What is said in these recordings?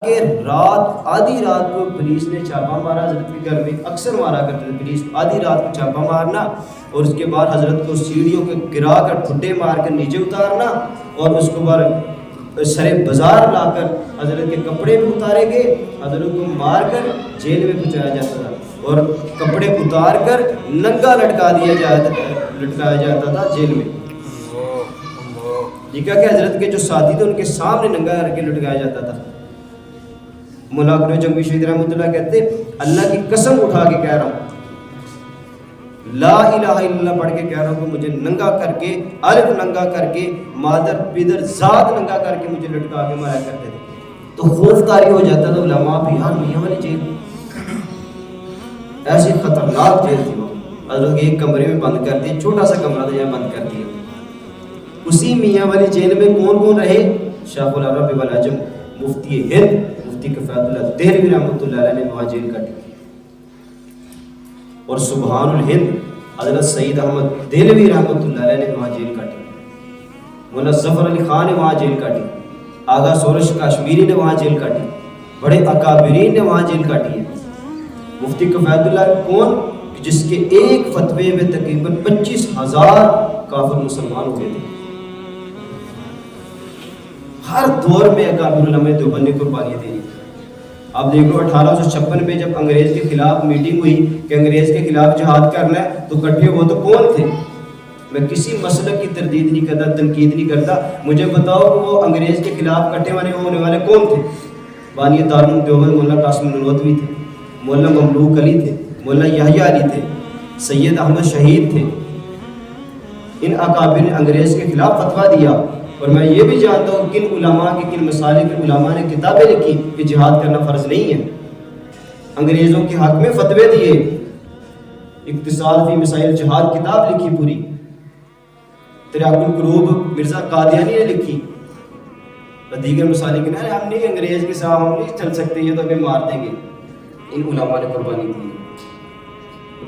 کہ رات آدھی رات کو پولیس نے چھاپا مارا حضرت کے گھر میں. اکثر مارا کرتے تھے پولیس آدھی رات کو چھاپا مارنا اور اس کے بعد حضرت کو سیڑھیوں کے گرا کر ٹھڈے مار کر نیچے اتارنا اور اس کے بعد سرے بازار لا کر حضرت کے کپڑے بھی اتارے گئے, حضرت کو مار کر جیل میں پہنچایا جاتا تھا اور کپڑے اتار کر ننگا لٹکایا جاتا تھا جیل میں. یہ کہ حضرت کے جو ساتھی تھے ان کے سامنے ننگا کر کے لٹکایا جاتا تھا. مولا اکرم جنگی شہید رحمۃ اللہ کہتے اللہ کی قسم اٹھا کے کہہ رہا ہوں, لا الہ الا اللہ پڑھ کے کہہ رہا ہوں کہ مجھے ننگا کر کے, الف ننگا کر کے, مادر پدر ذات ننگا کر کے مجھے لٹکا کے مارا کرتے تھے. تو خوف طاری ہو جاتا تھا علماء بھی, یار میاں والی جیل ایسی خطرناک جیل تھی. وہ حضرت کے ایک کمرے میں بند کر دیا, چھوٹا سا کمرہ تھا, یہاں بند کر دیا. اسی میاں والی جیل میں کون کون رہے؟ شیخ العرب والعجم مفتی ہند مفتی کفایت اللہ دہلوی رحمۃ اللہ علیہ نے وہاں جیل کاٹی, اور سبحان الہند حضرت سید احمد دہلوی رحمۃ اللہ علیہ نے وہاں جیل کاٹی, مولانا ظفر علی خان نے وہاں جیل کاٹی, آغا سورش کاشمیری نے وہاں جیل کاٹی, بڑے اکابرین نے وہاں جیل کاٹی ہے. مفتی کفایت اللہ کون؟ جس کے ایک فتوے میں تقریباً 25,000 کافر مسلمان ہوئے تھے. ہر دور میں اکابر علماء دیوبند نے قربانیاں دی. آپ دیکھ لو 1856 میں جب انگریز کے خلاف میٹنگ ہوئی کہ انگریز کے خلاف جہاد کرنا ہے تو کٹھے وہ تو کون تھے؟ میں کسی مسئلہ کی تردید نہیں کرتا, تنقید نہیں کرتا, مجھے بتاؤ کہ وہ انگریز کے خلاف کٹھے ہونے والے کون تھے؟ بانی دارالعلوم دیوبند مولانا قاسم نانوتوی تھے, مولانا مملوک علی تھے, مولانا یحییٰ علی تھے, سید احمد شہید تھے. ان اکابر نے انگریز کے خلاف فتویٰ دیا. اور میں یہ بھی جانتا ہوں کن علماء کے کن مسالک کے علماء نے کتابیں لکھی کہ جہاد کرنا فرض نہیں ہے. انگریزوں کے حق میں فتوے دیے, اقتصاد فی مسائل جہاد کتاب لکھی پوری, تریاق القلوب مرزا قادیانی نے لکھی. دیگر مسالک نے ہم نہیں انگریز کے ساتھ ہم نہیں چل سکتے, یہ تو ہمیں مار دیں گے. ان علماء نے قربانی دی.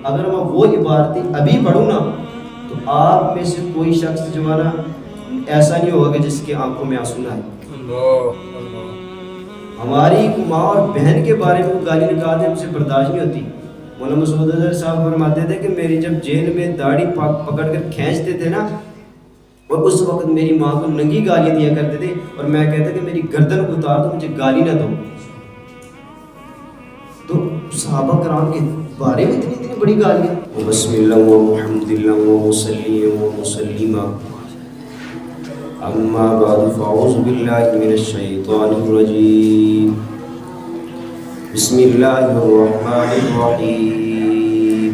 اگر میں وہ عبارتیں ابھی پڑھوں نا تو آپ میں سے کوئی شخص جو ہے نا ایسا نہیں ہوگا کہ جس کے آنکھوں میں آنسو نہ آئے. ہماری ماں اور بہن کے بارے میں وہ گالی نکالتے ہیں, مجھ سے برداشت نہیں ہوتی. مولانا مسعود اظہر صاحب فرماتے تھے کہ میری جب جیل میں داڑھی پکڑ کر کھینچتے تھے نا, اور اس وقت میری ماں کو ننگی گالیاں دیا کرتے تھے, اور میں کہتا کہ میری گردن کو اتار دو, مجھے گالی نہ دو. تو صحابہ کرام کے بارے میں اتنی بڑی گالیاں. بسم اللہ و الحمد للہ و مصلی و مسلمہ اما بعد فاعوذ باللہ من الشیطان الرجیم بسم اللہ الرحمن الرحیم.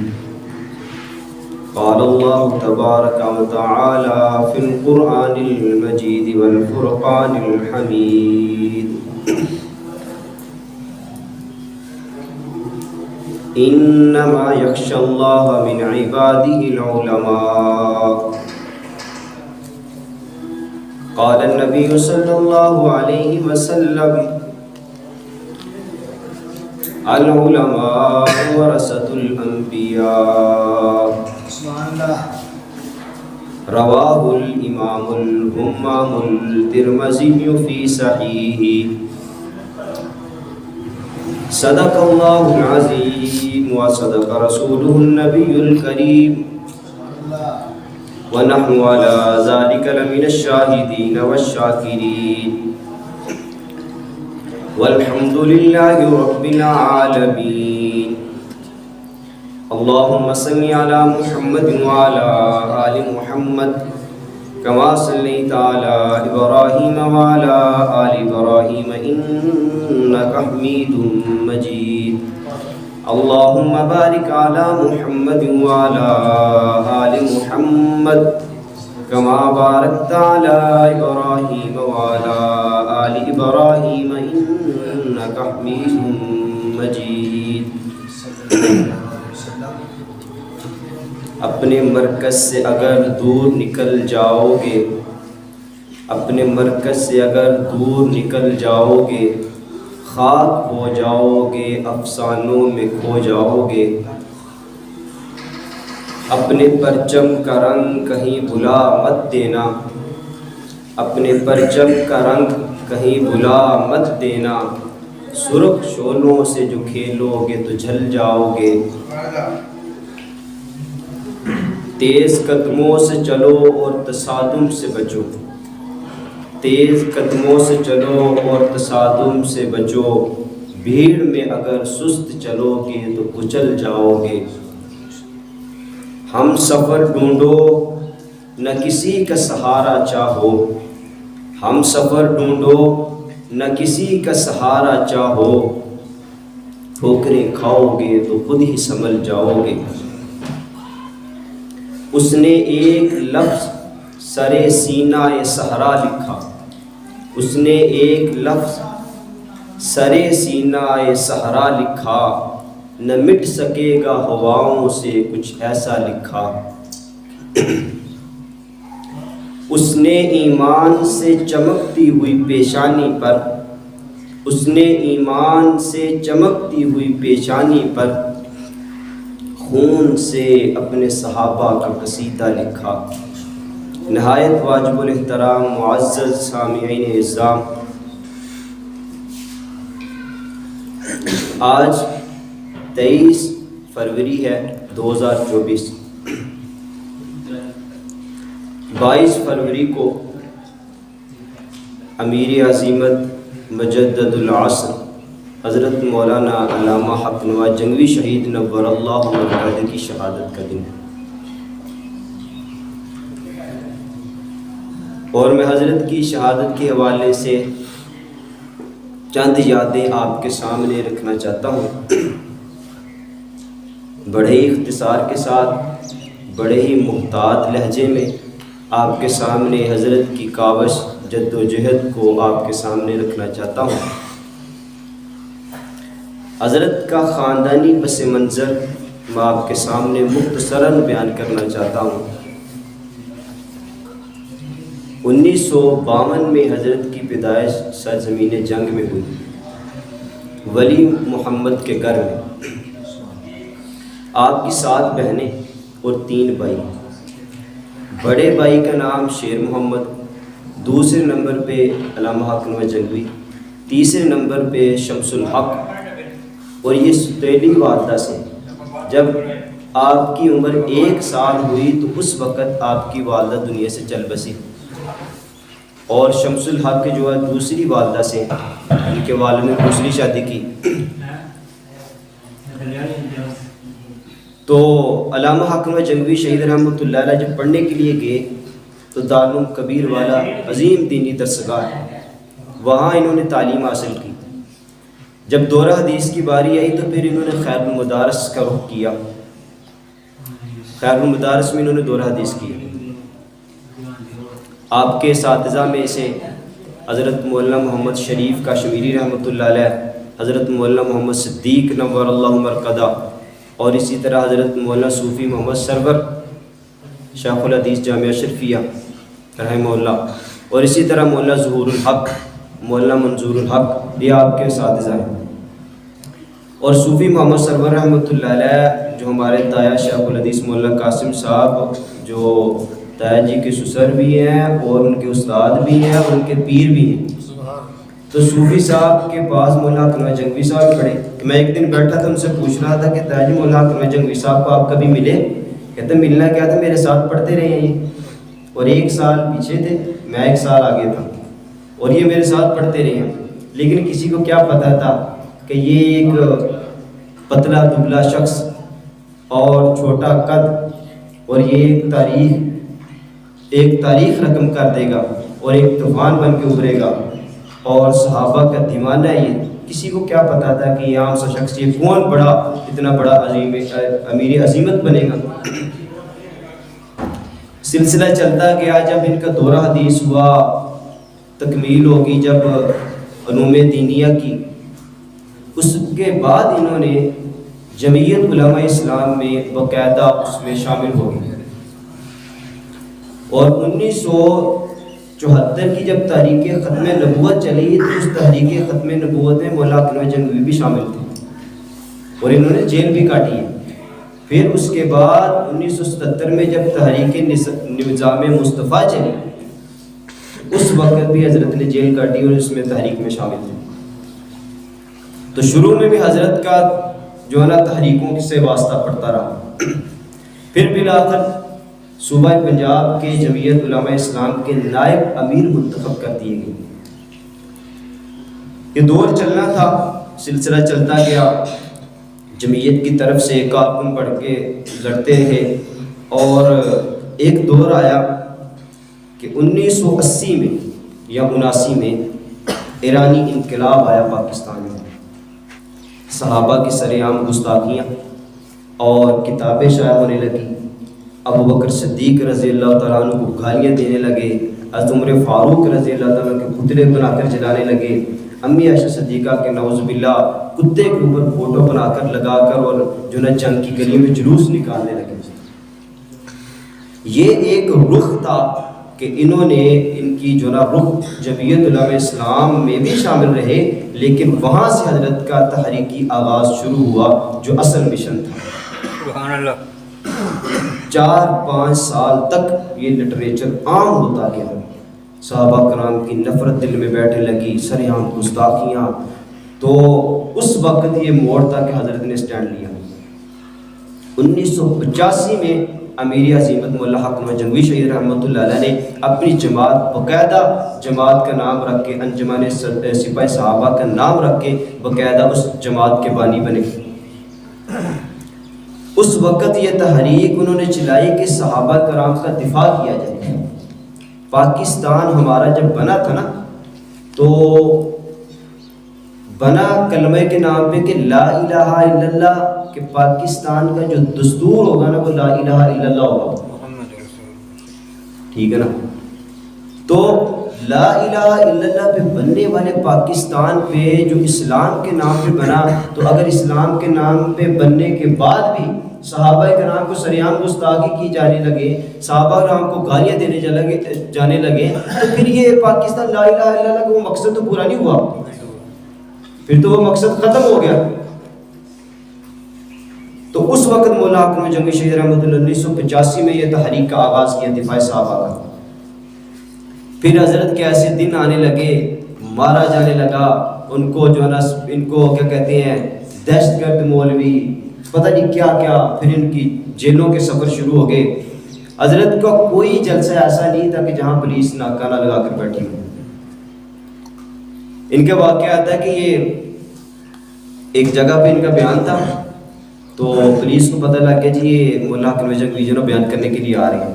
قال اللہ تبارک و تعالی فی القرآن المجید والفرقان الحمید انما یخشی اللہ من عبادہ العلماء. قال النبی صلی اللہ علیہ وسلم العلماء ورثۃ الانبیاء. رواہ الامام الہمام الترمذی فی صحیحہ. صدق اللہ العظیم وصدق رسولہ النبی الکریم ونحن على ذلك لمن الشاهدين والشاكرين والحمد لله رب العالمين. اللهم صل على محمد وعلى آل محمد كما صليت على إبراهيم وعلى آل إبراهيم إنك حميد مجيد. اللهم بارك على محمد وعلى آل محمد كما باركت على إبراهيم وعلى آل إبراهيم إنك حميد مجيد. اپنے مرکز سے اگر دور نکل جاؤ گے, اپنے مرکز سے اگر دور نکل جاؤ گے, خاک ہو جاؤ گے, افسانوں میں کھو جاؤ گے. اپنے پرچم کا رنگ کہیں بھلا مت دینا, اپنے پرچم کا رنگ کہیں بھلا مت دینا. سرخ شولوں سے جو کھیلو گے تو جھل جاؤ گے، تیز قدموں سے چلو اور تصادم سے بچو، تیز قدموں سے چلو اور تصادم سے بچو، بھیڑ میں اگر سست چلو گے تو کچل جاؤ گے۔ ہم سفر ڈھونڈو نہ کسی کا سہارا چاہو، ہم سفر ڈھونڈو نہ کسی کا سہارا چاہو، ٹھوکریں کھاؤ گے تو خود ہی سنبھل جاؤ گے۔ اس نے ایک لفظ سرے سینہ صحرا لکھا، اس نے ایک لفظ سرے سینہ صحرا لکھا، نہ مٹ سکے گا ہواؤں سے کچھ ایسا لکھا۔ اس نے ایمان سے چمکتی ہوئی پیشانی پر، اس نے ایمان سے چمکتی ہوئی پیشانی پر خون سے اپنے صحابہ کا قصیدہ لکھا۔ نہایت واجب الاحترام معزز سامعین اعزام، آج 23 فروری ہے 2024۔ 22 فروری کو امیر عظیمت مجدد العصر حضرت مولانا علامہ حق نواز جنگوی شہید نور اللہ مرکز کی شہادت کا دن ہے، اور میں حضرت کی شہادت کے حوالے سے چند یادیں آپ کے سامنے رکھنا چاہتا ہوں، بڑے ہی اختصار کے ساتھ، بڑے ہی محتاط لہجے میں آپ کے سامنے حضرت کی کاوش جد و جہد کو آپ کے سامنے رکھنا چاہتا ہوں۔ حضرت کا خاندانی پس منظر میں آپ کے سامنے مختصراً بیان کرنا چاہتا ہوں۔ 1952 میں حضرت کی پیدائش سرزمین جنگ میں ہوئی، ولی محمد کے گھر میں۔ آپ کی 7 بہنیں اور 3 بھائی۔ بڑے بھائی کا نام شیر محمد، دوسرے نمبر پہ علامہ حق نواز جنگوی، تیسرے نمبر پہ شمس الحق، اور یہ ستیلی والدہ سے جب آپ کی عمر 1 سال ہوئی تو اس وقت آپ کی والدہ دنیا سے چل بسی، اور شمس الحق جو ہے دوسری والدہ سے، ان کے والد نے دوسری شادی کی۔ تو علامہ حق نواز جنگوی شہید رحمۃ اللہ علیہ جب پڑھنے کے لیے گئے تو دارالعلوم کبیر والا عظیم دینی درسگاہ ہے، وہاں انہوں نے تعلیم حاصل کی۔ جب دورہ حدیث کی باری آئی تو پھر انہوں نے خیر المدارس کا رخ کیا، خیر المدارس میں انہوں نے دورہ حدیث کیا۔ آپ کے اساتذہ میں سے حضرت مولانا محمد شریف کاشمیری رحمۃ اللہ علیہ، حضرت مولانا محمد صدیق نور اللہ مرکزہ، اور اسی طرح حضرت مولانا صوفی محمد سرور شیخ الحدیث جامعہ اشرفیہ رحمہ اللہ، اور اسی طرح مولانا ظہور الحق، مولانا منظور الحق، یہ آپ کے اساتذہ ہیں۔ اور صوفی محمد سرور رحمۃ اللہ علیہ جو ہمارے دایا شیخ الحدیث مولانا قاسم صاحب، جو دایا جی کے سسر بھی ہیں اور ان کے استاد بھی ہیں اور ان کے پیر بھی ہیں، تو صوفی صاحب کے پاس مولانا حق نواز جنگوی صاحب پڑھے۔ میں ایک دن بیٹھا تھا، ان سے پوچھ رہا تھا کہ دایا جی مولانا حق نواز جنگوی صاحب کو آپ کبھی ملے؟ کہتے ملنا کیا تھا، میرے ساتھ پڑھتے رہے ہیں یہ، اور 1 سال پیچھے تھے، میں 1 سال آگے تھا، اور یہ میرے ساتھ پڑھتے رہے ہیں، لیکن کسی کو کیا پتا تھا کہ یہ ایک پتلا دبلا شخص اور چھوٹا قد، اور یہ ایک تاریخ رقم کر دے گا اور ایک طوفان بن کے ابھرے گا اور صحابہ کا دیوانہ ہے۔ یہ کسی کو کیا پتا تھا کہ یہ عام سا شخص، یہ کون بڑا اتنا بڑا عظیم امیر عظیمت بنے گا۔ سلسلہ چلتا گیا، جب ان کا دورہ حدیث ہوا، تکمیل ہوگی جب علوم دینیہ کی، اس کے بعد انہوں نے جمعیت علماء اسلام میں باقاعدہ اس میں شامل ہو گئے، اور 1974 کی جب تحریک ختم نبوت چلی تو اس تحریک ختم نبوت میں مولانا حق نواز جنگوی بھی شامل تھے، اور انہوں نے جیل بھی کاٹی ہے۔ پھر اس کے بعد 1977 میں جب تحریک نظام مصطفیٰ چلی، اس وقت بھی حضرت نے جیل کاٹی اور اس میں تحریک میں شامل تھے۔ تو شروع میں بھی حضرت کا جو ہے نا تحریکوں سے واسطہ پڑتا رہا. پھر بالآخر صوبہ پنجاب کے جمعیت علماء اسلام کے نائب امیر منتخب کر دیے گئے. یہ دور چلنا تھا، سلسلہ چلتا گیا. جمعیت کی طرف سے کارکن بڑھ کے لڑتے رہے اور ایک دور آیا کہ 1980 میں یا 79 میں ایرانی انقلاب آیا پاکستان میں. صحابہ کی سرعام گستاخیاں اور کتابیں شائع ہونے لگی. ابو بکر صدیق رضی اللہ تعالیٰ عنہ کو گالیاں دینے لگے. حضرت عمر فاروق رضی اللہ تعالیٰ کے پتلے بنا کر جلانے لگے. امی عائشہ صدیقہ کے نعوذ باللہ کتے کے اوپر فوٹو بنا کر لگا کر اور جو نا جنگ کی گلی میں جلوس نکالنے لگے. یہ ایک رخ تھا کہ انہوں نے ان کی جو نا رخ جمعیت علماء اسلام میں بھی شامل رہے، لیکن وہاں سے حضرت کا تحریکی آغاز شروع ہوا جو اصل مشن تھا. سبحان اللہ. 4-5 سال تک یہ لٹریچر عام ہوتا گیا. صحابہ کرام کی نفرت دل میں بیٹھنے لگی، سرعام گستاخیاں. تو اس وقت یہ موڑ تھا کہ حضرت نے سٹینڈ لیا. 1985 میں امیر عظیمت مولا حق نواز جنگوی شہید رحمۃ اللہ علیہ نے اپنی جماعت باقاعدہ جماعت کا نام رکھ کے انجمن سپاہی صحابہ کا نام رکھ کے باقاعدہ اس جماعت کے بانی بنے. اس وقت یہ تحریک انہوں نے چلائی کہ صحابہ کرام کا دفاع کیا جائے. پاکستان ہمارا جب بنا تھا نا تو بنا کلمہ کے نام پہ کہ لا الہ الا اللہ، کہ پاکستان کا جو دستور ہوگا نا وہ لا الہ الا اللہ ہوگا. ٹھیک ہے نا. تو لا الہ الا اللہ پہ بننے والے پاکستان پہ جو اسلام کے نام پہ بنا، تو اگر اسلام کے نام پہ بننے کے بعد بھی صحابہ کرام کو سرعام گستاخی کی جانے لگے، صحابہ کرام کو گالیاں دینے جانے لگے، تو پھر یہ پاکستان لا الہ الا اللہ کا وہ مقصد تو پورا نہیں ہوا، پھر تو وہ مقصد ختم ہو گیا. تو اس وقت مولا حق نواز جنگوی شہید رحمۃ اللہ 1985 میں یہ تحریک کا آغاز کیا دفاع صحابہ کا. پھر حضرت کے ایسے دن آنے لگے، مارا جانے لگا ان کو، جو ہے نا ان کو کیا کہتے ہیں دہشت گرد مولوی، پتہ نہیں کیا کیا. پھر ان کی جیلوں کے سفر شروع ہو گئے. حضرت کا کوئی جلسہ ایسا نہیں تھا کہ جہاں پولیس ناکہ نہ لگا کر بیٹھی ہو. ان کا واقعہ آتا ہے کہ یہ ایک جگہ پہ ان کا بیان تھا، تو پولیس کو پتہ لگ گیا جی یہ مولا حق نواز جنگوی جو بیان کرنے کے لیے آ رہے ہیں.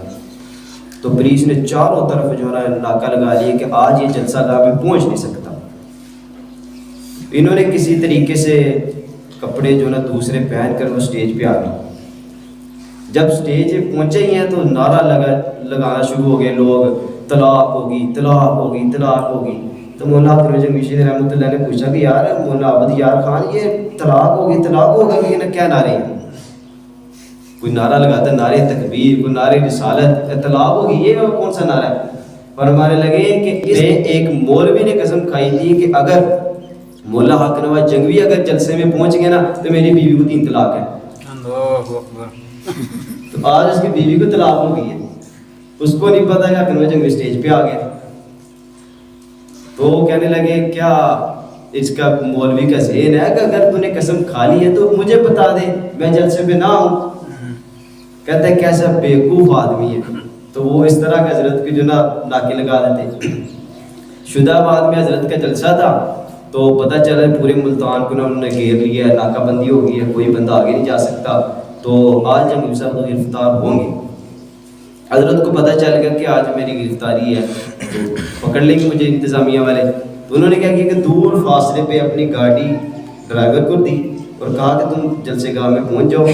تو پولیس نے چاروں طرف جو ہے ناکہ لگا لیا کہ آج یہ جلسہ گاہ میں پہنچ نہیں سکتا. انہوں نے کسی طریقے سے کپڑے جو ہے نا دوسرے پہن کر وہ سٹیج پہ آ گئے. جب سٹیج پہ پہنچے ہی ہیں تو نعرہ لگانا شروع ہو گئے لوگ، طلاق ہوگی طلاق ہوگی طلاق ہوگی. تو مولا حق نواز جنگوی شہید رحمۃ اللہ نے پوچھا کہ یار مولا عبد یار خان یہ طلاق ہوگی طلاق ہوگا کہ یہ کیا نعرے ہیں؟ کوئی نعرہ لگاتا ہے نعرے تکبیر، کوئی نعرے رسالت، طلاق ہوگی، یہ کون سا نعرہ ہے؟ فرمانے لگے کہ اس میں ایک مولوی نے قسم کھائی تھی کہ اگر مولا حق نواز جنگوی اگر جلسے میں پہنچ گئے نا تو میری بیوی کو 3 طلاق ہے. اللہ اکبر. تو آج اس کی بیوی کو طلاق ہو گئی ہے، اس کو نہیں پتا کہ حق نواز جنگوی اسٹیج پہ آ گیا. تو وہ کہنے لگے کیا اس کا مولوی کا ذہن ہے کہ اگر تو نے قسم کھا لی ہے تو مجھے بتا دے میں جلسے پہ نہ ہوں. کہتا ہے کیسا بیوقوف آدمی ہے. تو وہ اس طرح کا حضرت کی جو نا ناکے لگا دیتے. شدہ آباد میں حضرت کا جلسہ تھا تو پتہ چلا پورے ملتان کو انہوں نے گھیر لیا ہے، ناکہ بندی ہو گئی ہے، کوئی بندہ آگے نہیں جا سکتا. تو آج جنگوی صاحب کو گرفتار ہوں گے. حضرت کو پتہ چل گیا کہ آج میری گرفتاری ہے تو پکڑ لیں گے مجھے انتظامیہ والے. تو انہوں نے کیا کیا کہ دور فاصلے پہ اپنی گاڑی ڈرائیور کو دی اور کہا کہ تم جلسے گاہ میں پہنچ جاؤ.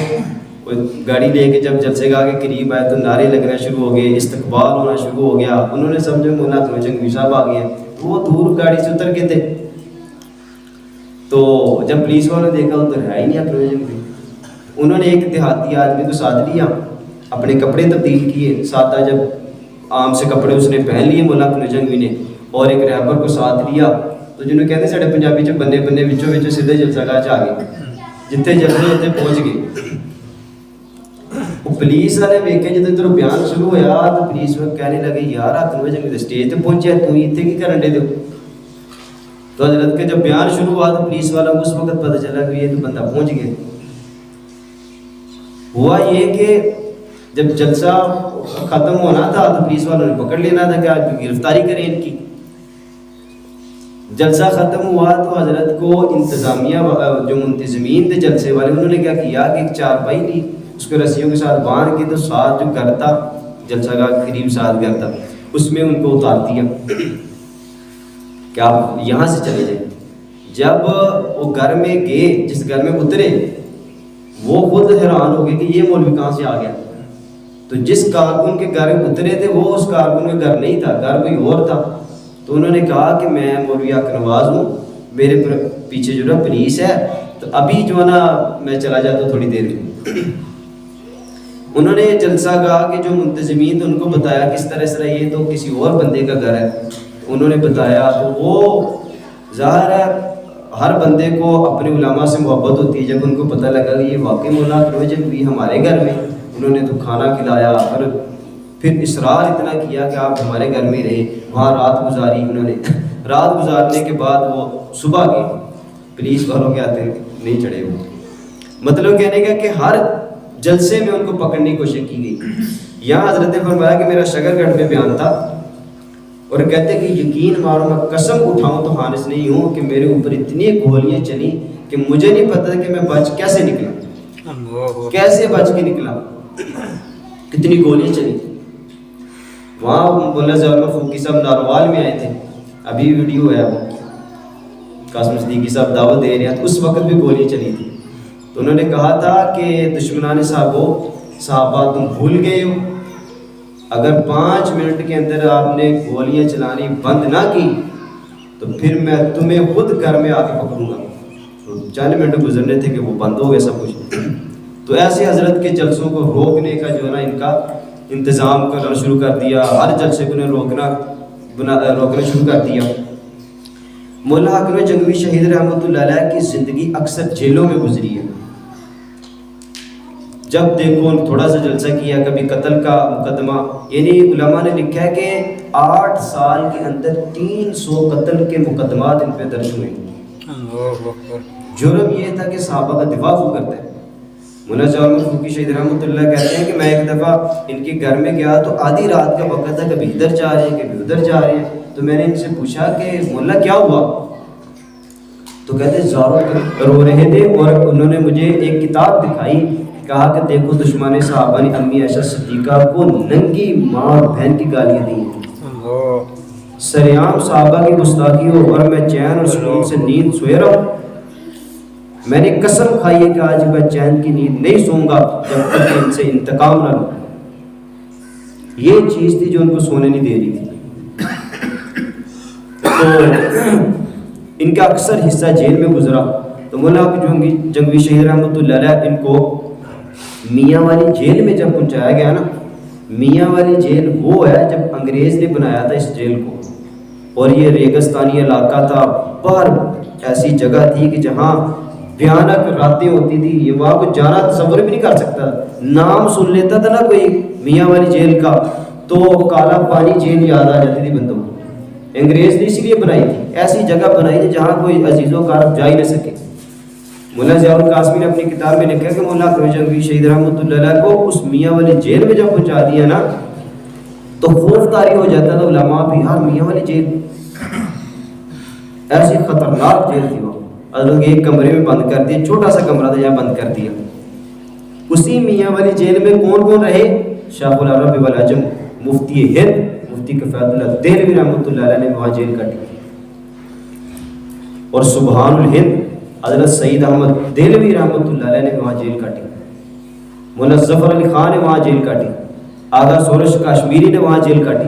گاڑی لے کے جب جلسے گاہ کے قریب آئے تو نعرے لگنا شروع ہو گئے، استقبال ہونا شروع ہو گیا. انہوں نے سمجھا مولا حق نواز جنگوی صاحب آ گئے ہیں. وہ دور گاڑی سے اتر گئے تھے. تو جب پولیس والوں نے دیکھا ادھر ہے ہی نہیں حق نواز جنگوی. انہوں نے ایک دیہاتی آدمی کو ساتھ لیا، اپنے کپڑے تبدیل کیے، سادہ جب عام سے کپڑے اس نے پہن لیے مولا حق نواز جنگوی نے، اور ایک رہبر کو ساتھ لیا. تو جنہوں کہتے ہیں ساڑھے پنجابی چ بننے بننے وچوں سیدھے جلسہ گاہ چ آ گئے، جتنے جلسے اتنے پہنچ گئے. وہ پولیس والے ویکھے جدوں ادھر بیان شروع ہوا تو پولیس والے کہنے لگے یار حق نواز جنگوی اسٹیج تے پہنچیا تو اتنے کی کرن دے. تو حضرت کے جب بیان شروع ہوا تو پولیس والوں کو اس وقت پتہ چلا کہ یہ تو بندہ پہنچ گیا. ہوا یہ کہ جب جلسہ ختم ہونا تھا تو پولیس والوں نے پکڑ لینا تھا کہ آج گرفتاری کریں ان کی. جلسہ ختم ہوا تو حضرت کو انتظامیہ جو منتظمین تھے جلسے والے انہوں نے کیا کیا کہ ایک چارپائی لی, اس کو رسیوں کے ساتھ باندھ کے تو ساتھ جو گھر تھا جلسہ کا قریب ساتھ گھر تھا اس میں ان کو اتار دیا کہ آپ یہاں سے چلے جائیں. جب وہ گھر میں گئے, جس گھر میں اترے وہ خود حیران ہو گئے کہ یہ مولوی کہاں سے آ گیا. تو جس کارکن کے گھر اترے تھے وہ اس کارکن کا گھر نہیں تھا, گھر کوئی اور تھا. تو انہوں نے کہا کہ میں مولوی حق نواز ہوں, میرے پیچھے جو نا پولیس ہے, تو ابھی جو ہے نا میں چلا جاتا ہوں تھوڑی دیر میں. انہوں نے جلسہ گاہ کے جو منتظمین تھے ان کو بتایا کس طرح یہ تو کسی اور بندے کا گھر ہے. انہوں نے بتایا تو وہ ظاہر ہے ہر بندے کو اپنے علماء سے محبت ہوتی ہے. جب ان کو پتہ لگا کہ یہ واقعی مولانا اکرم جنگ بھی ہمارے گھر میں, انہوں نے تو کھانا کھلایا اور پھر اصرار اتنا کیا کہ آپ ہمارے گھر میں رہے. وہاں رات گزاری انہوں نے. رات گزارنے کے بعد وہ صبح گئے, پولیس والوں کے ہاتھ نہیں چڑھے ہوئے. مطلب کہنے کا کہ ہر جلسے میں ان کو پکڑنے کی کوشش کی گئی. یہاں حضرت نے فرمایا کہ میرا شگر گڑھ میں بیان تھا اور کہتے کہ یقین مارو میں قسم اٹھاؤں تو حانس نہیں ہوں کہ میرے اوپر اتنی گولیاں چلی کہ مجھے نہیں پتہ کہ میں بچ کیسے نکلا, کیسے بچ کے نکلا, کتنی گولیاں چلی. وہاں مولانا ضیاء فوقی صاحب ناروال میں آئے تھے, ابھی ویڈیو ہے وہ قاسم صدیقی صاحب دعوت دے رہے ہیں, تو اس وقت بھی گولیاں چلی تھی. تو انہوں نے کہا تھا کہ دشمنان صحابہ تم بھول گئے ہو, اگر 5 منٹ کے اندر آپ نے گولیاں چلانی بند نہ کی تو پھر میں تمہیں خود گھر میں آ کے پکڑوں گا. تو 4 منٹ گزرنے تھے کہ وہ بند ہو گئے سب کچھ. تو ایسے حضرت کے جلسوں کو روکنے کا جو ہے نا ان کا انتظام کرنا شروع کر دیا, ہر جلسے کو انہیں روکنا شروع کر دیا. مولانا اکرم جنگوی شہید رحمۃ اللہ علیہ کی زندگی اکثر جیلوں میں گزری ہے. جب دیکھو تھوڑا سا جلسہ کیا, کبھی قتل کا مقدمہ, یعنی علماء نے لکھا ہے کہ 8 سال کے اندر 300 قتل کے مقدمات ان پہ درج ہوئے. جرم یہ تھا کہ صحابہ کا دفاع وہ کرتے ہیں. مولانا ضیاء فوقی شہید رحمۃ اللہ کہتے ہیں کہ میں ایک دفعہ ان کے گھر میں گیا تو آدھی رات کا وقت تھا, کبھی ادھر جا رہے ہیں کبھی ادھر جا رہے ہیں. تو میں نے ان سے پوچھا کہ مولا کیا ہوا, تو کہتے زاروں رو رہے تھے اور انہوں نے مجھے ایک کتاب دکھائی, کہا کہ دیکھو دشمن صحابہ نے امی عائشہ صدیقہ کو ننگی ماں اور بہن کی گالیاں دی ہیں, سریعام صحابہ کی گستاخی ہو, اور میں چین اور سکون سے نیند سوئے رہا ہوں. میں نے قسم کھائی ہے کہ آج میں چین کی نیند نہیں سوؤں گا جب تک کہ ان سے انتقام نہ لوں. یہ چیز تھی جو ان کو سونے نہیں دے رہی تھی. تو ان کا اکثر حصہ جیل میں گزرا. تو مولانا جنگوی شہید رحمۃ اللہ علیہ ان کو میاں والی جیل میں جب پہنچایا گیا نا, میاں والی جیل وہ ہے جب انگریز نے بنایا تھا اس جیل کو, اور یہ ریگستانی علاقہ تھا, باہر ایسی جگہ تھی کہ جہاں بھیانک راتیں ہوتی تھی. یہ وہاں کو جانا تصور بھی نہیں کر سکتا. نام سن لیتا تھا نا کوئی میاں والی جیل کا تو کالا پانی جیل یاد آ جاتی تھی بندوں کو. انگریز نے اسی لیے بنائی تھی, ایسی جگہ بنائی تھی جہاں کوئی عزیز و اقارب جا ہی نہ سکے. مولانا ضیاء القاسمی نے اپنی کتاب میں لکھا کہ مولانا اکرم جنگوی شہید رحمۃ اللہ علیہ کو اس میاں والی جیل میں جب پہنچا دیا نا تو خوف طاری ہو جاتا تھا علماء بھی, یار میاں والی جیل ایسی خطرناک جیل تھی. وہ حضرت کے ایک کمرے میں بند کر دیا, چھوٹا سا کمرہ تھا جہاں بند کر دیا. اسی میاں والی جیل میں کون کون رہے, شیخ العرب والعجم مفتی ہند مفتی کفایت اللہ دہلوی رحمۃ اللہ علیہ نے وہاں جیل کاٹی, اور سبحان الہند حضرت سعید احمد دہلوی رحمۃ اللہ علیہ نے وہاں جیل کاٹی. مولانا ظفر علی خان نے وہاں جیل کاٹی, آغا سورش کاشمیری نے وہاں جیل کاٹی,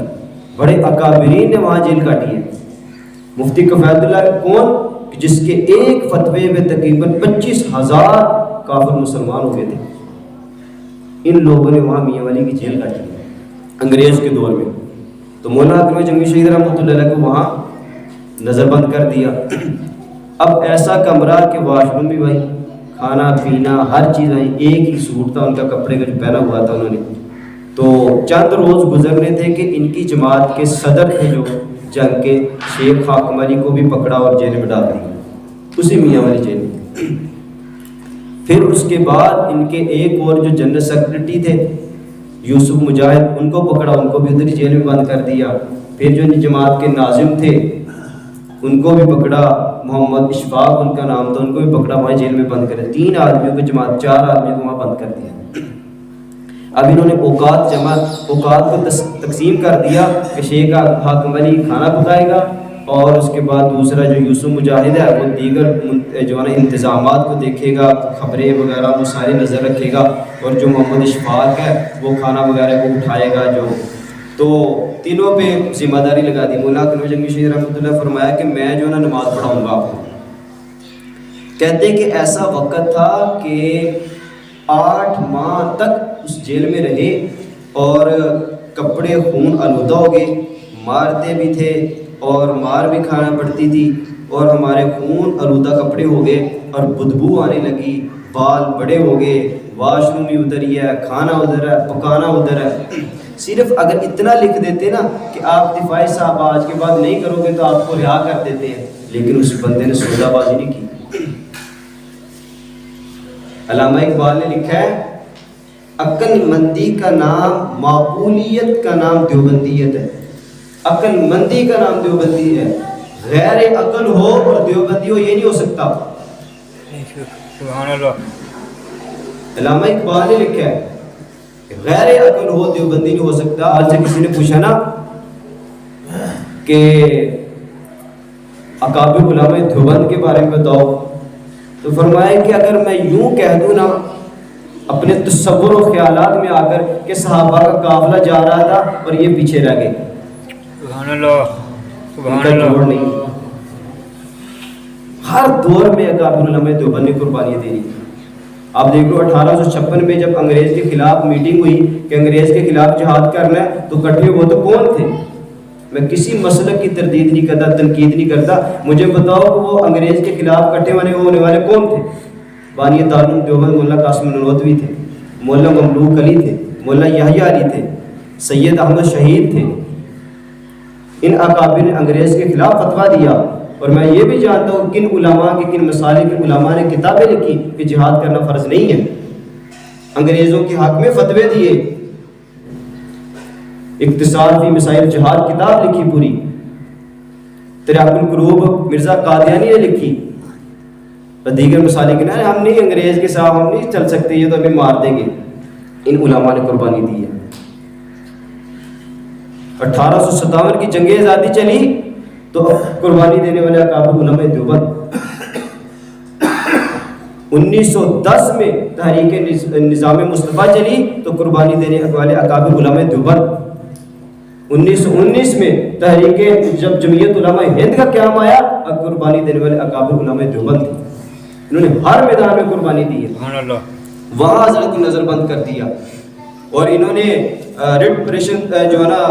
بڑے اکابرین نے وہاں جیل کاٹی ہے. مفتی کفایت اللہ کون, جس کے ایک فتوے میں تقریباً 25,000 کافر مسلمان ہو گئے تھے. ان لوگوں نے وہاں میاں والی کی جیل کاٹی انگریز کے دور میں. تو مولانا اکرم جنگوی شہید رحمۃ اللہ علیہ کو وہاں نظر بند کر دیا. اب ایسا کمرہ کہ واش روم بھی وہیں, کھانا پینا ہر چیز وہیں, ایک ہی سوٹ تھا ان کا کپڑے کا جو پہنا ہوا تھا انہوں نے. تو چند روز گزرنے تھے کہ ان کی جماعت کے صدر تھے جو جنگ کے شیخ حاکم علی کو بھی پکڑا اور جیل میں ڈال دیا، اسی میاں والی جیل میں۔ پھر اس کے بعد ان کے ایک اور جو جنرل سیکرٹری تھے یوسف مجاہد، ان کو پکڑا، ان کو بھی ادھر جیل میں بند کر دیا۔ پھر جو جماعت کے ناظم تھے ان کو بھی پکڑا، محمد اشفاق ان کا نام تھا، ان کو بھی پکڑا، وہاں جیل میں بند کر دیا۔ 3 آدمیوں کو جماعت، 4 آدمیوں کو وہاں بند کر دیا۔ اب انہوں نے اوقات کو تقسیم کر دیا کہ شیخ حاکم علی کھانا پکائے گا، اور اس کے بعد دوسرا جو یوسف مجاہد ہے وہ دیگر جو ہے نا انتظامات کو دیکھے گا، خبریں وغیرہ وہ سارے نظر رکھے گا، اور جو محمد اشفاق ہے وہ کھانا وغیرہ کو اٹھائے گا۔ جو تو تینوں پہ ذمہ داری لگا دی۔ مولانا کنوری جنگی شہید رحمۃ اللہ فرمایا کہ میں جو ہے نا نماز پڑھاؤں گا آپ کو۔ کہتے ہیں کہ ایسا وقت تھا کہ 8 ماہ تک اس جیل میں رہے اور کپڑے خون آلودہ ہو گئے، مارتے بھی تھے اور مار بھی کھانا پڑتی تھی، اور ہمارے خون آلودہ کپڑے ہو گئے اور بدبو آنے لگی، بال بڑے ہو گئے، واش روم بھی ادھر ہی ہے، کھانا ادھر ہے، پکانا ادھر ہے۔ صرف اگر اتنا لکھ دیتے نا کہ آپ دفاعی صاحب آج کے بعد نہیں کرو گے تو آپ کو رہا کر دیتے ہیں، لیکن اس بندے نے سودا بازی نہیں کی۔ علامہ اقبال نے لکھا ہے عقل مندی کا نام معقولیت کا نام دیوبندیت ہے۔ عقل مندی کا نام دیوبندی ہے، غیر عقل ہو اور دیوبندی ہو یہ نہیں ہو سکتا۔ سبحان اللہ۔ علامہ اقبال نے لکھا ہے کہ غیر عقل ہو دیوبندی نہیں ہو سکتا۔ آج سے کسی نے پوچھا نا کہ اکابر علماء دیوبند کے بارے میں بتاؤ، تو فرمایا کہ اگر میں یوں کہہ دوں نا اپنے تصور و خیالات میں آ کر کہ صحابہ کا قافلہ جا رہا تھا اور یہ پیچھے رہ گئے، سبحان اللہ، ان کا جوڑ نہیں۔ ہر دور میں اکابر علماء دیوبند نے قربانیاں دی۔ آپ دیکھ لو 1856 میں جب انگریز کے خلاف میٹنگ ہوئی کہ انگریز کے خلاف جہاد کرنا ہے تو کٹھے وہ تو کون تھے؟ میں کسی مسلک کی تردید نہیں کرتا، تنقید نہیں کرتا، مجھے بتاؤ کہ وہ انگریز کے خلاف کٹھے ہونے والے کون تھے؟ بانی دارالعلوم دیوبند مولانا قاسم نانوتوی تھے، مولانا مملوک علی تھے، مولانا یحییٰ علی تھے، سید احمد شہید تھے۔ ان اکابر نے انگریز کے خلاف فتویٰ دیا، اور میں یہ بھی جانتا ہوں کن علماء کے، کن مسالک کے علماء نے کتابیں لکھی کہ جہاد کرنا فرض نہیں ہے، انگریزوں کے حق میں فتوے دیے۔ اقتصاد فی مسائل جہاد کتاب لکھی پوری، تریاق القلوب مرزا قادیانی نے لکھی، اور دیگر مسالک نے ہم نہیں انگریز کے ساتھ ہم نہیں چل سکتے، یہ تو ہمیں مار دیں گے۔ ان علماء نے قربانی دی ہے۔ 1857 کی جنگ آزادی چلی تو قربانی دینے والے اکابر علماء دیوبند۔ 1910 میں تحریک نظام مصطفیٰ چلی تو قربانی دینے والے اکابر علماء دیوبند۔ 1919 میں تحریک جب جمعیت علماء ہند کا قیام آیا اب قربانی دینے والے اکابر علماء دیوبند تھے۔ انہوں نے ہر میدان میں قربانی دی ہے، سبحان اللہ۔ وہاں حضرت کو نظر بند کر دیا، اور انہوں نے ریٹ پریشن جو ہے نا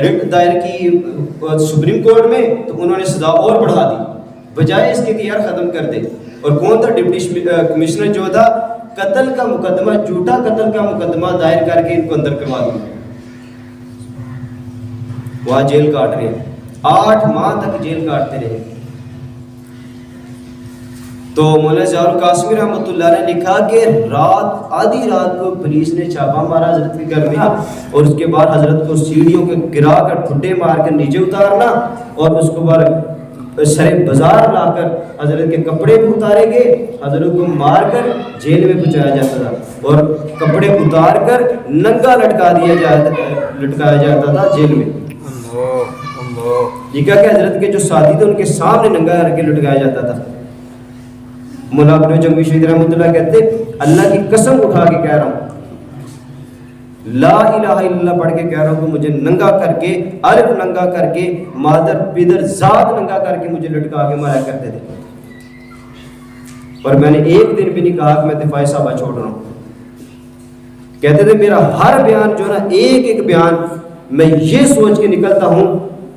ریٹ دائر کی سپریم کورٹ میں، تو انہوں نے سزا اور بڑھا دی، بجائے اس کے کہ یار ختم کر دے۔ اور کون تھا ڈپٹی کمشنر جو تھا، قتل کا مقدمہ، جھوٹا قتل کا مقدمہ دائر کر کے ان کو اندر کروا دیا، وہاں جیل کاٹ رہے ہیں، 8 ماہ تک جیل کاٹتے رہے۔ تو مولانا ضیاء القاسمی رحمۃ اللہ نے لکھا کہ آدھی رات کو پولیس نے چھاپا مارا حضرت کے گھر میں، اور اس کے بعد حضرت کو سیڑھیوں کے گرا کر ٹھڈے مار کر نیچے اتارنا، اور اس کو بعد سر بازار لا کر حضرت کے کپڑے بھی اتارے گئے، حضرت کو مار کر جیل میں پہنچایا جاتا تھا، اور کپڑے اتار کر ننگا لٹکایا جاتا تھا جیل میں۔ لکھا کہ حضرت کے جو ساتھی تھے ان کے سامنے ننگا کر کے لٹکایا جاتا تھا۔ مولانا کنوری جنگی شہید رحمۃ اللہ کہتے اللہ کی قسم اٹھا کے کہہ رہا ہوں، لا الہ الا اللہ پڑھ کے کہہ رہا ہوں کہ مجھے ننگا کر کے، الف ننگا کر کے، مادر پیدر ذات ننگا کر کے مجھے لٹکا کے مارا کرتے تھے، اور میں نے ایک دن بھی نہیں کہا کہ میں دفاعی صحابہ چھوڑ رہا ہوں۔ کہتے تھے میرا ہر بیان جو ہے نا، ایک ایک بیان میں یہ سوچ کے نکلتا ہوں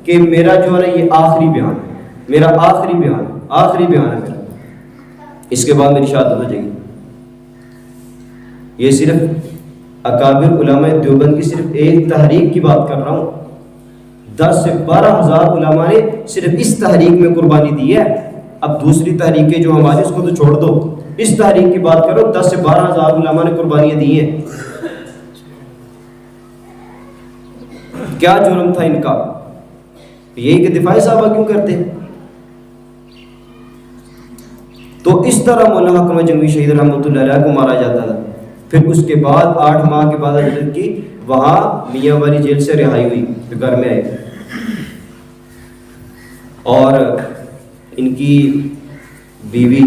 کہ میرا جو ہے نا یہ آخری بیان ہے، میرا آخری بیان ہے میرا، اس کے بعد میری شہادت ہو جائے گی۔ یہ صرف اکابر علماء دیوبند کی صرف ایک تحریک کی بات کر رہا ہوں، 10 سے 12 ہزار علماء نے صرف اس تحریک میں قربانی دی ہے. اب دوسری تحریکیں جو ہماری اس کو تو چھوڑ دو, اس تحریک کی بات کرو, 10 سے 12 ہزار علماء نے قربانیاں دی ہیں. کیا جرم تھا ان کا؟ یہی کہ دفاع صحابہ کیوں کرتے ہیں؟ تو اس طرح مولانا حکمت جنگوی شہید رحمۃ اللہ علیہ کو مارا جاتا تھا. پھر اس کے بعد 8 ماہ کے بعد حضرت کی وہاں میاں والی جیل سے رہائی ہوئی, تو گھر میں آئے. اور ان کی بیوی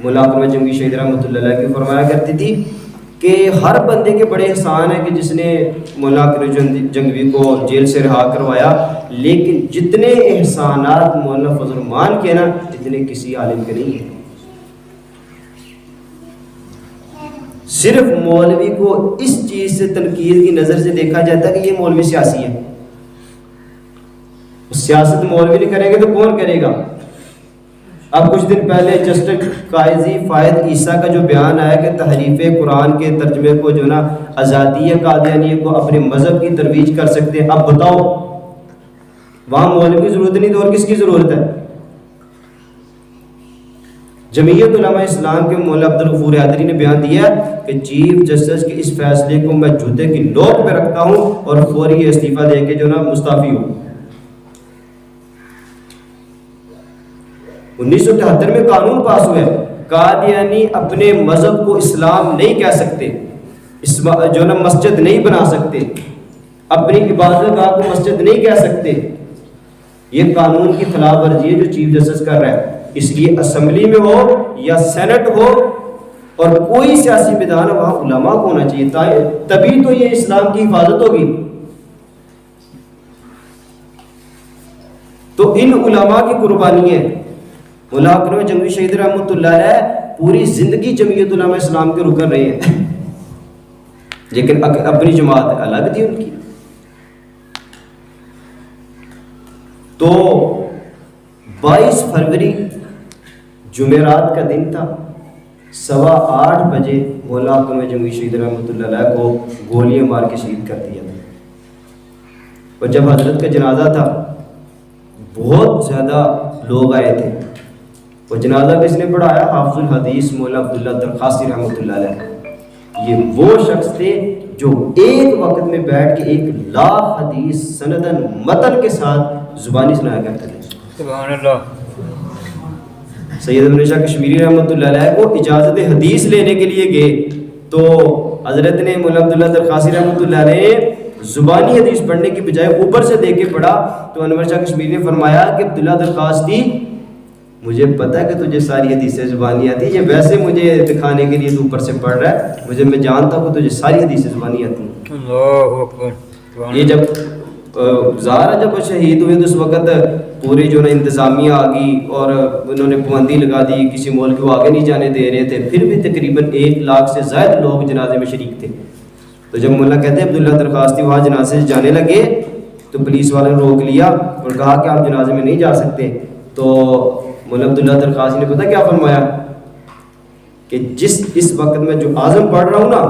مولانا حکمت جنگوی شہید رحمۃ اللہ علیہ کی فرمایا کرتی تھی کہ ہر بندے کے بڑے احسان ہیں کہ جس نے مولانا حکمت جنگوی کو جیل سے رہا کروایا, لیکن جتنے احسانات مولانا فضل الرحمان کے نا اتنے کسی عالم کے نہیں ہیں. صرف مولوی کو اس چیز سے تنقید کی نظر سے دیکھا جاتا ہے کہ یہ مولوی سیاسی ہے. سیاست مولوی نہیں کریں گے تو کون کرے گا؟ اب کچھ دن پہلے جسٹس قاضی فائد عیسیٰ کا جو بیان آیا کہ تحریف قرآن کے ترجمے کو جو نا آزادی قادیانیہ کو اپنے مذہب کی ترویج کر سکتے ہیں. اب بتاؤ وہاں مولوی کی ضرورت نہیں تو اور کس کی ضرورت ہے؟ جمعیت علماء اسلام کے مولانا عبدالغفور حیدری نے بیان دیا کہ چیف جسٹس کے اس فیصلے کو میں جوتے کی نوک پہ رکھتا ہوں اور فوری استعفیٰ دے کے جو نا مستعفی ہوں. 1973 میں قانون پاس ہوا ہے, قادیانی اپنے مذہب کو اسلام نہیں کہہ سکتے, جو نا مسجد نہیں بنا سکتے, اپنی عبادت گاہ کو مسجد نہیں کہہ سکتے. یہ قانون کی خلاف ورزی ہے جو چیف جسٹس کر رہا ہے. اس لیے اسمبلی میں ہو یا سینٹ ہو اور کوئی سیاسی میدان وہاں علماء کو ہونا چاہیے, تبھی تو یہ اسلام کی حفاظت ہوگی. تو ان علماء کی قربانی ہے. مولانا حکمت جنگوی شہید رحمۃ اللہ علیہ پوری زندگی جمعیت علماء اسلام کے رکن رہے ہیں, لیکن اپنی جماعت الگ تھی ان کی. تو 22 فروری جمعرات کا دن تھا, 8:15 بجے مولانا حکمت جنگوی شہید رحمۃ اللہ علیہ کو گولیاں مار کے شہید کر دیا تھا. اور جب حضرت کا جنازہ تھا بہت زیادہ لوگ آئے تھے. اور جنازہ کس نے پڑھایا؟ حافظ الحدیث مولانا عبداللہ درخاستی رحمۃ اللہ علیہ. یہ وہ شخص تھے جو ایک وقت میں بیٹھ کے 1,00,000 حدیث سندن متن کے ساتھ زبانی سنایا کرتے تھے. سبحان اللہ. سید ابن شاہ کشمیری رحمۃ اللہ علیہ کو اجازت حدیث لینے کے لیے گئے تو حضرت نے مولانا عبداللہ درخاستی رحمۃ اللہ علیہ زبانی حدیث پڑھنے کی بجائے اوپر سے دیکھ کے پڑھا. تو انور شاہ کشمیری نے فرمایا کہ عبداللہ درخاستی, مجھے پتا ہے کہ تجھے ساری حدیثیں زبانی آتی, یہ ویسے مجھے دکھانے کے لیے تو اوپر سے پڑھ رہا ہے, میں جانتا ہوں کہ تجھے ساری حدیثیں زبانی آتی ہیں. اللہ اکبر. یہ جب ظاہر جب وہ شہید ہوئے تو اس وقت پوری جو نا انتظامیہ آ گئی اور انہوں نے پابندی لگا دی, کسی ملک کو آگے نہیں جانے دے رہے تھے. پھر بھی تقریباً 1,00,000 سے زائد لوگ جنازے میں شریک تھے. تو جب مولانا کہتے ہیں عبداللہ درخاستی وہاں جنازے سے جانے لگے تو پولیس والوں نے روک لیا اور کہا کہ آپ جنازے میں نہیں جا سکتے. تو مولانا عبداللہ درخاستی نے پتہ کیا فرمایا کہ اس وقت میں جو اعظم پڑھ رہا ہوں نا,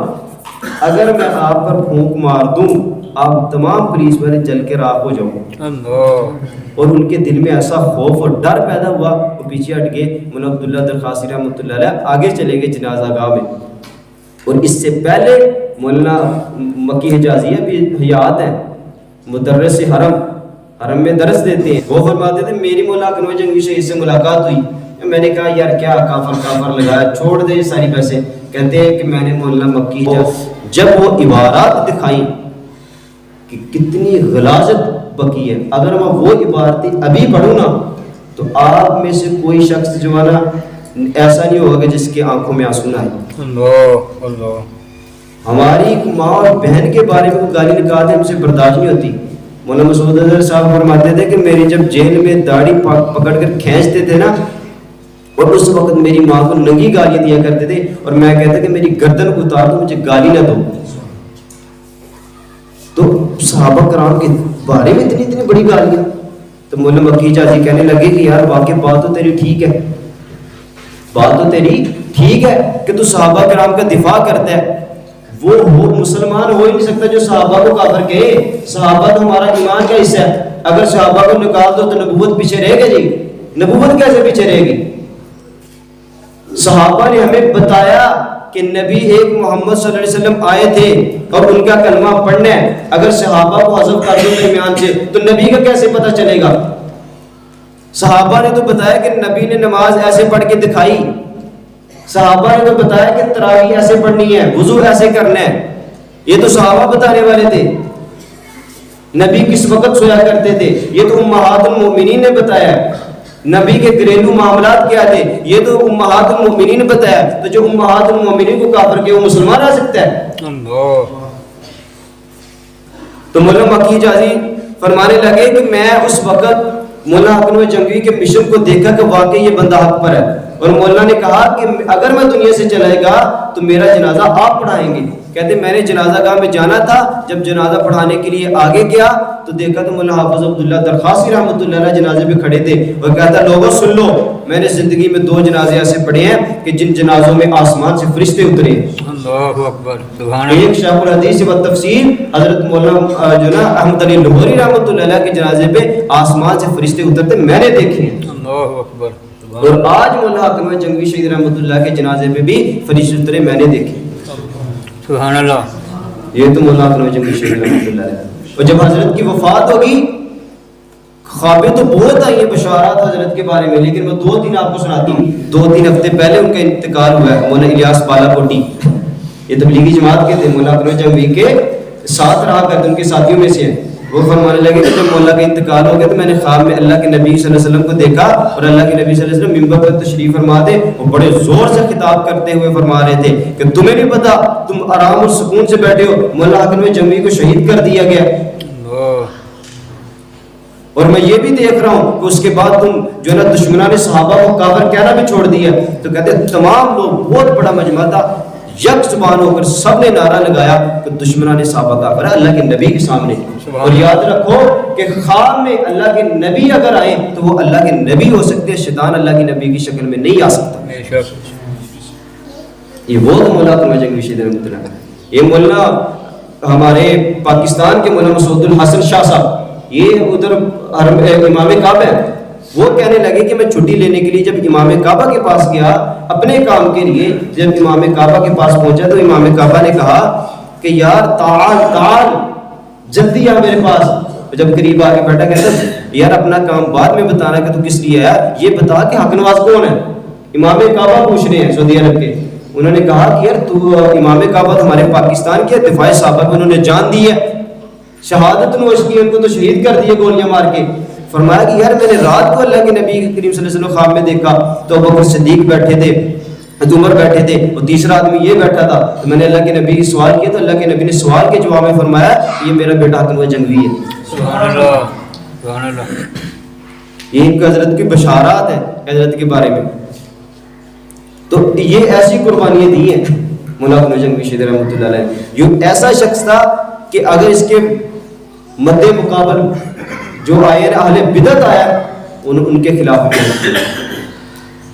اگر میں آپ پر پھونک مار دوں آپ تمام پولیس والے جل کے راکھ ہو جاؤں. اور ان کے دل میں ایسا خوف اور ڈر پیدا ہوا, وہ پیچھے ہٹ گئے. مولانا عبداللہ درخاستی رحمۃ اللہ علیہ آگے چلے گئے جنازہ گاہ میں. اور اس سے پہلے مولانا مکی حجازیہ بھی حیات ہیں, مدرس حرم میں درس دیتے ہیں. وہ فرماتے تھے میری مولانا حکمت جنگوی شہید سے ملاقات ہوئی, میں نے کہا یار کیا کافر لگایا, چھوڑ دے ساری پیسے. کہتے ہیں کہ میں نے مولانا مکی جب وہ عبارات دکھائیں کہ کتنی غلاظت بکی ہے, اگر میں وہ عبارتیں ابھی پڑھوں نا تو آپ میں سے کوئی شخص جو ہے نا ایسا نہیں ہوگا کہ جس کی آنکھوں میں آنسو نہ آئے. اللہ. ہماری ماں اور بہن کے بارے میں گالی نکالتے ہم سے برداشت نہیں ہوتی. مولانا مسعود اظہر صاحب فرماتے تھے کہ میری جب جیل میں داڑھی پکڑ کر کھینچتے تھے نا, اور اس وقت میری ماں کو ننگی گالیاں دیا کرتے تھے, اور میں کہتا کہ میری گردن کو اتار دو, مجھے گالی نہ دو. تو صحابہ کرام کے بارے میں اتنی بڑی گالیاں. تو مولانا مکی چاچی کہنے لگے کہ یار واقعی بات تو تیری ٹھیک ہے, بات تو تیری ٹھیک ہے کہ تو صحابہ کرام کا دفاع کرتا ہے. وہ مسلمان ہو ہی نہیں سکتا جو صحابہ کو کافر کہے. صحابہ تو ہمارا ایمان کا حصہ ہے. اگر صحابہ کو نکال دو تو نبوت پیچھے رہے گی؟ جی نبوت کیسے پیچھے رہے گی؟ صحابہ نے ہمیں بتایا کہ نبی ایک محمد صلی اللہ علیہ وسلم آئے تھے اور ان کا کلمہ پڑھنا ہے. اگر صحابہ کو حذف کر دو درمیان سے تو نبی کا کیسے پتہ چلے گا؟ صحابہ نے تو بتایا کہ نبی نے نماز ایسے پڑھ کے دکھائی. صحابہ نے تو بتایا کہ تراویح ایسے پڑھنی ہے, وضو ایسے کرنا ہے. یہ تو صحابہ بتانے والے تھے. نبی کس وقت سویا کرتے تھے یہ تو امہات المؤمنین نے بتایا. نبی کے گھریلو معاملات کیا تھے یہ تو امہات المؤمنین نے بتایا. تو جو امہات المؤمنین کو کافر کے وہ مسلمان آ سکتا ہے؟ تو مولا مکی حجازی فرمانے لگے کہ میں اس وقت مولا حکم جنگوی کے مشن کو دیکھا کہ واقعی یہ بندہ حق پر ہے. اور مولا نے کہا کہ اگر میں دنیا سے چلے گا تو میرا جنازہ آپ پڑھائیں گے. کہتے میں نے جنازہ گاہ میں جانا تھا, جب جنازہ پڑھانے کے لیے آگے گیا تو دیکھا تو مولا حافظ عبداللہ درخواسی رحمۃ اللہ علیہ جنازے پہ کھڑے تھے اور کہتا لوگوں سن لو, میں نے زندگی میں 2 جنازے ایسے پڑھے ہیں کہ جن جنازوں میں آسمان سے فرشتے اترے. اللہ اکبر سبحان ایک شیخ الحدیث و تفسیر حضرت مولانا جو نا احمد علی لاہوری رحمۃ اللہ علیہ کے جنازے پہ آسمان سے فرشتے اترتے میں نے دیکھے ہیں. اللہ اکبر. اور آج مولا حکم جنگوی شہید رحمۃ اللہ کے جنازے پہ بھی فرشتے اترے میں نے دیکھے. سبحان اللہ. یہ تو مولا حکم جنگوی شہید رحمۃ اللہ علیہ. اور جب حضرت کی وفات ہوگی خوابیں تو بہت آئی ہیں بشارات حضرت کے بارے میں, لیکن میں 2-3 آپ کو سناتی ہوں. 2-3 ہفتے پہلے ان کا انتقال ہوا ہے. مولانا الیاس بالا کوٹی یہ تبلیغی جماعت کے تھے, مولا حکم جنگوی کے ساتھ رہا کرتے, ان کے ساتھیوں میں سے ہیں. وہ فرمانے لگے کہ جب مولا کا انتقال ہو گیا تو میں نے خواب میں اللہ کے نبی صلی اللہ علیہ وسلم کو دیکھا اور اللہ کے نبی صلی اللہ علیہ وسلم منبر پر تشریف فرما دے اور بڑے زور سے خطاب کرتے ہوئے فرما رہے تھے کہ تمہیں نہیں پتا تم آرام اور سکون سے بیٹھے ہو, مولا حکم جنگوی کو شہید کر دیا گیا. اور میں یہ بھی دیکھ رہا ہوں کہ اس کے بعد تم جو ہے نا دشمنان صحابہ کو کافر کہنا بھی چھوڑ دیا. تو کہتے ہیں تمام لوگ, بہت بڑا مجمع تھا, یک زبان ہو کر سب نے نعرہ لگایا کہ دشمنان صحابہ کافر ہے اللہ کے نبی کے سامنے. اور یاد رکھو کہ خواب میں اللہ کے نبی اگر آئے تو وہ اللہ کے نبی ہو سکتے ہیں, شیطان اللہ کے نبی کی شکل میں نہیں آ سکتا. یہ وہ تو مولا حکم جنگوی شہید رحمۃ اللہ. یہ مولانا ہمارے پاکستان کے مولانا مسعود الحسن شاہ صاحب, یہ ادھر امام کعبہ ہے, وہ کہنے لگے کہ میں چھٹی لینے کے لیے جب امام کعبہ کے پاس گیا اپنے کام کے لیے, جب امام کعبہ کے پاس پہنچا تو امام کعبہ نے کہا کہ یار تعال جلدی آ میرے پاس. جب قریب آ کے بیٹھا کہتا یار اپنا کام بعد میں بتانا کہ تو کس لیے آیا, یہ بتا کہ حق نواز کون ہے. امام کعبہ پوچھ رہے ہیں سعودی عرب کے. انہوں نے کہا کہ یار تو امام کعبہ ہمارے پاکستان کے دفاع صحابہ میں انہوں نے جان دی ہے, شہادت نوش کی, ان کو تو شہید کر دیے گولیاں مار کے. فرمایا کہ یار میں نے رات کو اللہ کے نبی کریم صلی اللہ علیہ وسلم خواب میں دیکھا تو ابوبکر صدیق بیٹھے تھے, عمر بیٹھے تھے اور تیسرا آدمی یہ بیٹھا تھا. تو میں نے اللہ کے نبی کی سوال کیا تو اللہ کے نبی نے سوال کے جواب میں فرمایا یہ میرا بیٹا حکم جنگوی ہے. سبحان اللہ سبحان اللہ. یہ ان کا حضرت کی بشارات ہے حضرت کے بارے میں. تو یہ ایسی قربانیاں دی ہیں مولا حکم جنگوی شہید رحمۃ اللہ علیہ. یہ ایسا شخص تھا کہ اگر اس کے مد مقابل جو آئے اہل بدعت آیا ان کے خلاف بھی,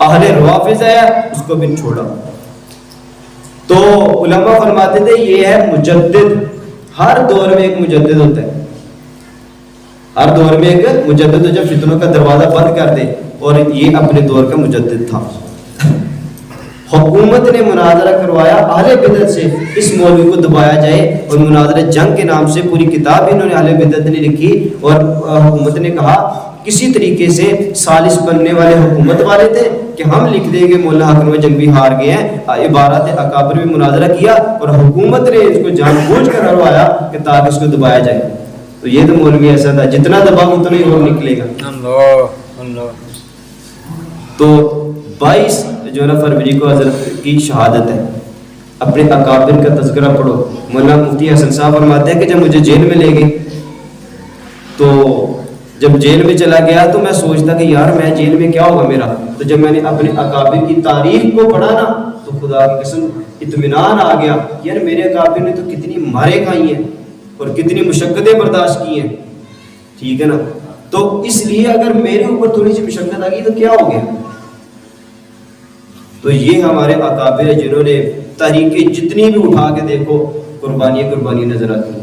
اہل روافض آیا اس کو بھی چھوڑا. تو علماء فرماتے تھے یہ ہے مجدد. ہر دور میں ایک مجدد ہوتا ہے, ہر دور میں ایک مجدد جو فتنوں کا دروازہ بند کر دے, اور یہ اپنے دور کا مجدد تھا. حکومت نے مناظرہ کروایا اہل بدعت سے, اس مولوی کو دبایا جائے, اور مناظرہ جنگ کے نام سے پوری کتاب انہوں نے اہل بدعت نے لکھی. اور حکومت نے کہا کسی طریقے سے سالس بننے والے حکومت والے تھے کہ ہم لکھ دیں گے مولانا حکم جنگوی ہار گئے ہیں. عبارات اکابر میں مناظرہ کیا اور حکومت نے اس کو جان بوجھ کر ہروایا کہ تاکہ اس کو دبایا جائے. تو یہ تو مولوی ایسا تھا جتنا دباؤ اتنا ہی وہ نکلے گا. تو 22 جو ہے نا فروری کو حضرت کی شہادت ہے. اپنے اکابر کا تذکرہ پڑھو. مولانا مفتی حسن صاحب فرماتے ہیں کہ جب مجھے جیل میں لے گئے تو جب جیل میں چلا گیا تو میں سوچتا کہ یار میں جیل میں کیا ہوگا میرا. تو جب میں نے اپنے اکابر کی تاریخ کو پڑھا نا تو خدا کی قسم اطمینان آ گیا. یار میرے اکابر نے تو کتنی مارے کھائی ہیں اور کتنی مشقتیں برداشت کی ہیں, ٹھیک ہے نا. تو اس لیے اگر میرے اوپر تھوڑی سی مشقت آ گئی تو کیا ہو گیا. تو یہ ہمارے اکابر ہیں جنہوں نے تحریکیں جتنی بھی اٹھا کے دیکھو قربانی نظر آتی ہیں.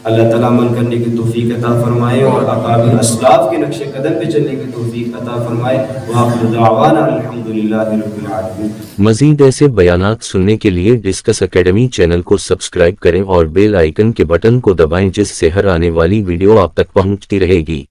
اللہ تعالیٰ عمل کرنے کی توفیق عطا فرمائے اور اکابر اسلاف کے نقش قدم پہ چلنے کی توفیق عطا فرمائے. وآخر دعوانا الحمدللہ رب العالمین. مزید ایسے بیانات سننے کے لیے ڈسکس اکیڈمی چینل کو سبسکرائب کریں اور بیل آئیکن کے بٹن کو دبائیں جس سے ہر آنے والی ویڈیو آپ تک پہنچتی رہے گی.